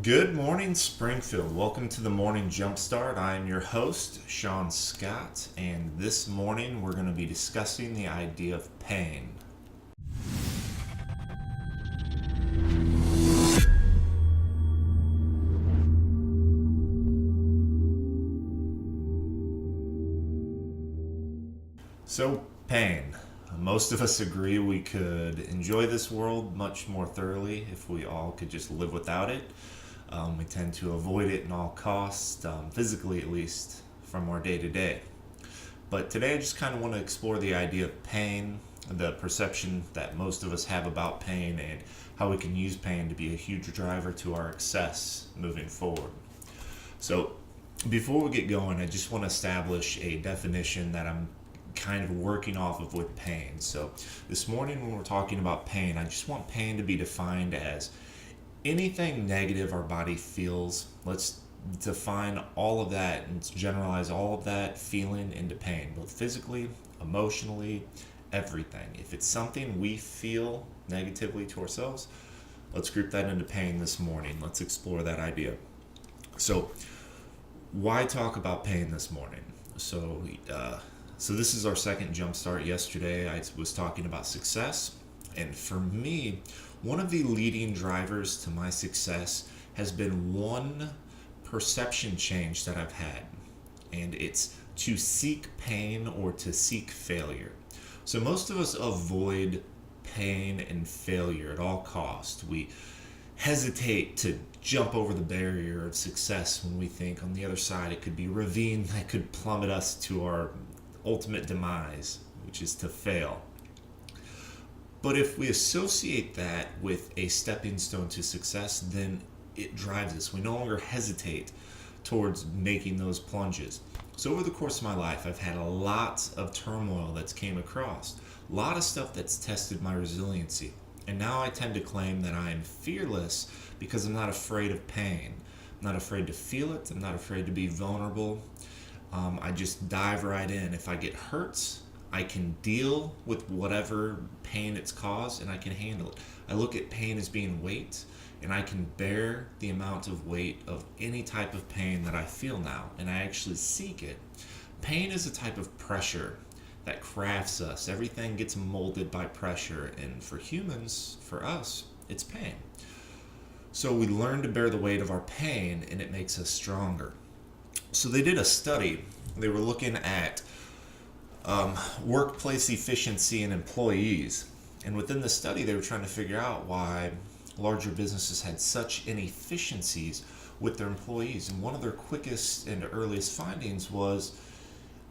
Good morning, Springfield. Welcome to the Morning Jumpstart. I am your host, Sean Scott, and this morning we're going to be discussing the idea of pain. So, pain. Most of us agree we could enjoy this world much more thoroughly if we all could just live without it. We tend to avoid it at all costs, physically at least, from our day to day. But today I just kind of want to explore the idea of pain, the perception that most of us have about pain, and how we can use pain to be a huge driver to our success moving forward. So, before we get going, I just want to establish a definition that I'm kind of working off of with pain. So, this morning when we're talking about pain, I just want pain to be defined as anything negative our body feels. Let's define all of that and generalize all of that feeling into pain, both physically, emotionally, everything. If it's something we feel negatively to ourselves, let's group that into pain this morning. Let's explore that idea. So, why talk about pain this morning? So this is our second jumpstart. Yesterday, I was talking about success, and for me, one of the leading drivers to my success has been one perception change that I've had, and it's to seek pain or to seek failure. So most of us avoid pain and failure at all costs. We hesitate to jump over the barrier of success when we think on the other side it could be a ravine that could plummet us to our ultimate demise, which is to fail. But if we associate that with a stepping stone to success, then it drives us. We no longer hesitate towards making those plunges. So over the course of my life, I've had a lot of turmoil that's came across, a lot of stuff that's tested my resiliency. And now I tend to claim that I am fearless because I'm not afraid of pain. I'm not afraid to feel it. I'm not afraid to be vulnerable. I just dive right in. If I get hurt, I can deal with whatever pain it's caused and I can handle it. I look at pain as being weight, and I can bear the amount of weight of any type of pain that I feel now, and I actually seek it. Pain is a type of pressure that crafts us. Everything gets molded by pressure, and for humans, for us, it's pain. So we learn to bear the weight of our pain, and it makes us stronger. So they did a study. They were looking at workplace efficiency and employees. And within the study, they were trying to figure out why larger businesses had such inefficiencies with their employees. And one of their quickest and earliest findings was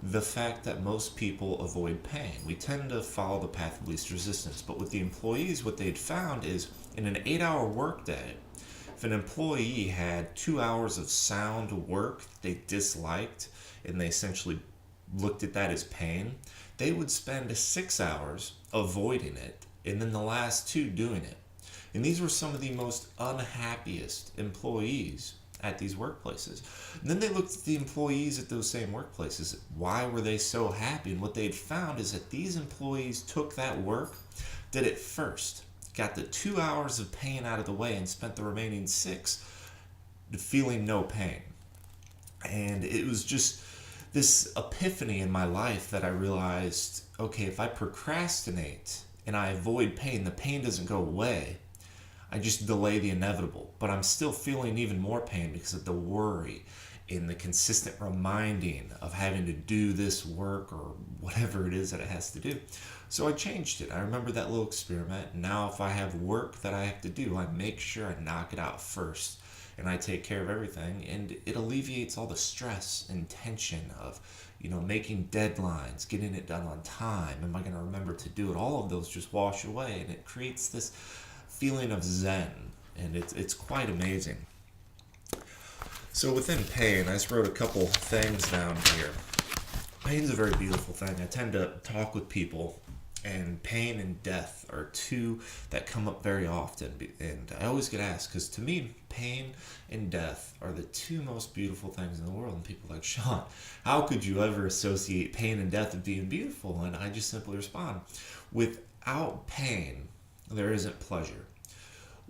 the fact that most people avoid pain. We tend to follow the path of least resistance. But with the employees, what they'd found is in an 8-hour workday, if an employee had 2 hours of sound work they disliked and they essentially looked at that as pain, they would spend 6 hours avoiding it and then the last 2 doing it. And these were some of the most unhappiest employees at these workplaces. And then they looked at the employees at those same workplaces. Why were they so happy? And what they'd found is that these employees took that work, did it first, got the 2 hours of pain out of the way, and spent the remaining 6 feeling no pain. And it was just this epiphany in my life that I realized, okay, if I procrastinate and I avoid pain, the pain doesn't go away. I just delay the inevitable, but I'm still feeling even more pain because of the worry and the consistent reminding of having to do this work or whatever it is that it has to do. So I changed it. I remember that little experiment. Now if I have work that I have to do, I make sure I knock it out first and I take care of everything, and it alleviates all the stress and tension of, making deadlines, getting it done on time. Am I going to remember to do it? All of those just wash away, and it creates this feeling of zen, and it's quite amazing. So within pain, I just wrote a couple things down here. Pain's a very beautiful thing. I tend to talk with people, and pain and death are two that come up very often. And I always get asked, because to me, pain and death are the two most beautiful things in the world. And people are like, Sean, how could you ever associate pain and death with being beautiful? And I just simply respond, without pain, there isn't pleasure.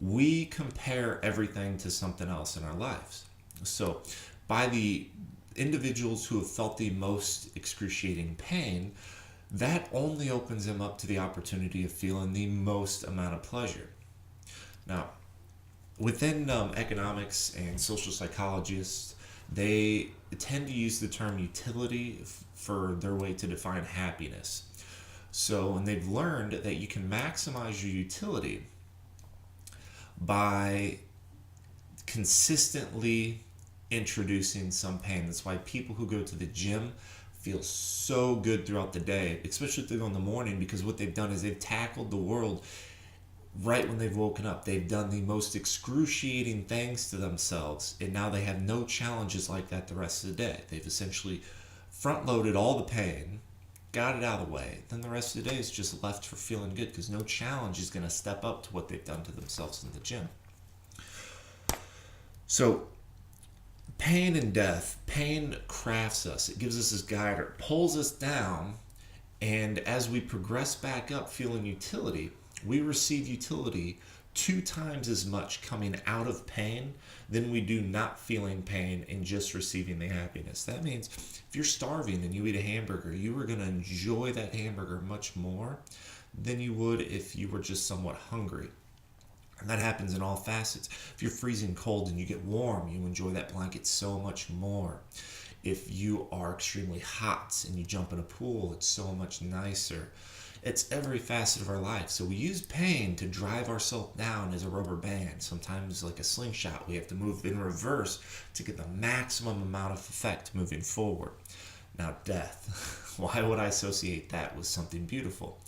we compare everything to something else in our lives. So, by the individuals who have felt the most excruciating pain, that only opens them up to the opportunity of feeling the most amount of pleasure. Now, within economics and social psychologists, they tend to use the term utility for their way to define happiness. So, and they've learned that you can maximize your utility by consistently introducing some pain. That's why people who go to the gym feel so good throughout the day, especially if they go in the morning, because what they've done is they've tackled the world right when they've woken up. They've done the most excruciating things to themselves, and now they have no challenges like that the rest of the day. They've essentially front loaded all the pain, got it out of the way. Then the rest of the day is just left for feeling good because no challenge is going to step up to what they've done to themselves in the gym. So, pain and death, pain crafts us. It gives us this guide, or it pulls us down, and as we progress back up feeling utility, we receive utility 2 times as much coming out of pain than we do not feeling pain and just receiving the happiness. That means if you're starving and you eat a hamburger, you are going to enjoy that hamburger much more than you would if you were just somewhat hungry. And that happens in all facets. If you're freezing cold and you get warm, you enjoy that blanket so much more. If you are extremely hot and you jump in a pool, it's so much nicer. It's every facet of our life. So we use pain to drive ourselves down as a rubber band. Sometimes like a slingshot, we have to move in reverse to get the maximum amount of effect moving forward. Now, death. Why would I associate that with something beautiful?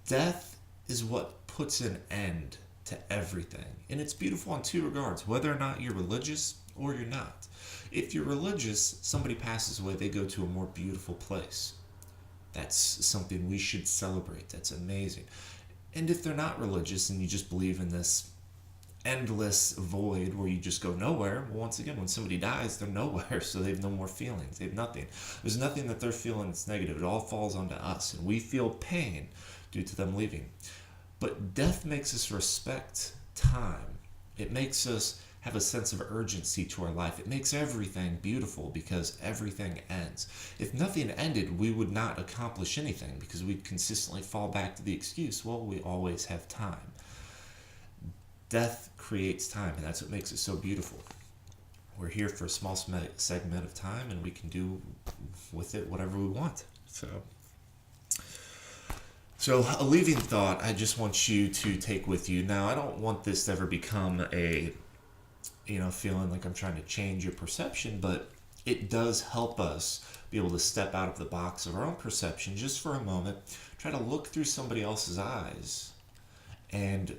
Death is what puts an end to everything. And it's beautiful in 2 regards, whether or not you're religious or you're not. If you're religious, somebody passes away, they go to a more beautiful place. That's something we should celebrate. That's amazing. And if they're not religious and you just believe in this endless void where you just go nowhere, well, once again, when somebody dies, they're nowhere, so they have no more feelings. They have nothing. There's nothing that they're feeling that's negative. It all falls onto us, and we feel pain due to them leaving. But death makes us respect time. It makes us have a sense of urgency to our life. It makes everything beautiful because everything ends. If nothing ended, we would not accomplish anything because we'd consistently fall back to the excuse, well, we always have time. Death creates time, and that's what makes it so beautiful. We're here for a small segment of time, and we can do with it whatever we want. So a leaving thought I just want you to take with you. Now, I don't want this to ever become a feeling like I'm trying to change your perception, but it does help us be able to step out of the box of our own perception just for a moment, try to look through somebody else's eyes and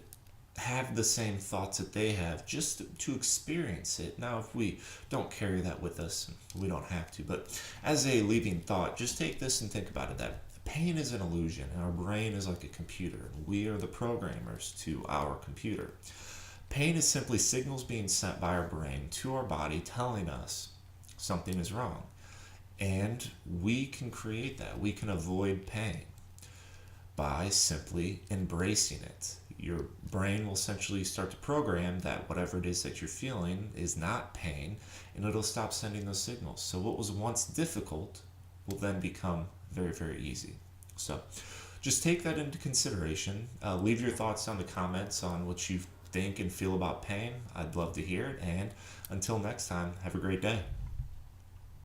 have the same thoughts that they have, just to experience it. Now, if we don't carry that with us, we don't have to, but as a leaving thought, just take this and think about it, that pain is an illusion, and our brain is like a computer, and we are the programmers to our computer. Pain is simply signals being sent by our brain to our body telling us something is wrong. And we can create that. We can avoid pain by simply embracing it. Your brain will essentially start to program that whatever it is that you're feeling is not pain, and it'll stop sending those signals. So what was once difficult will then become very, very easy. So just take that into consideration. Leave your thoughts down in the comments on what you think and feel about pain. I'd love to hear it. And until next time, have a great day.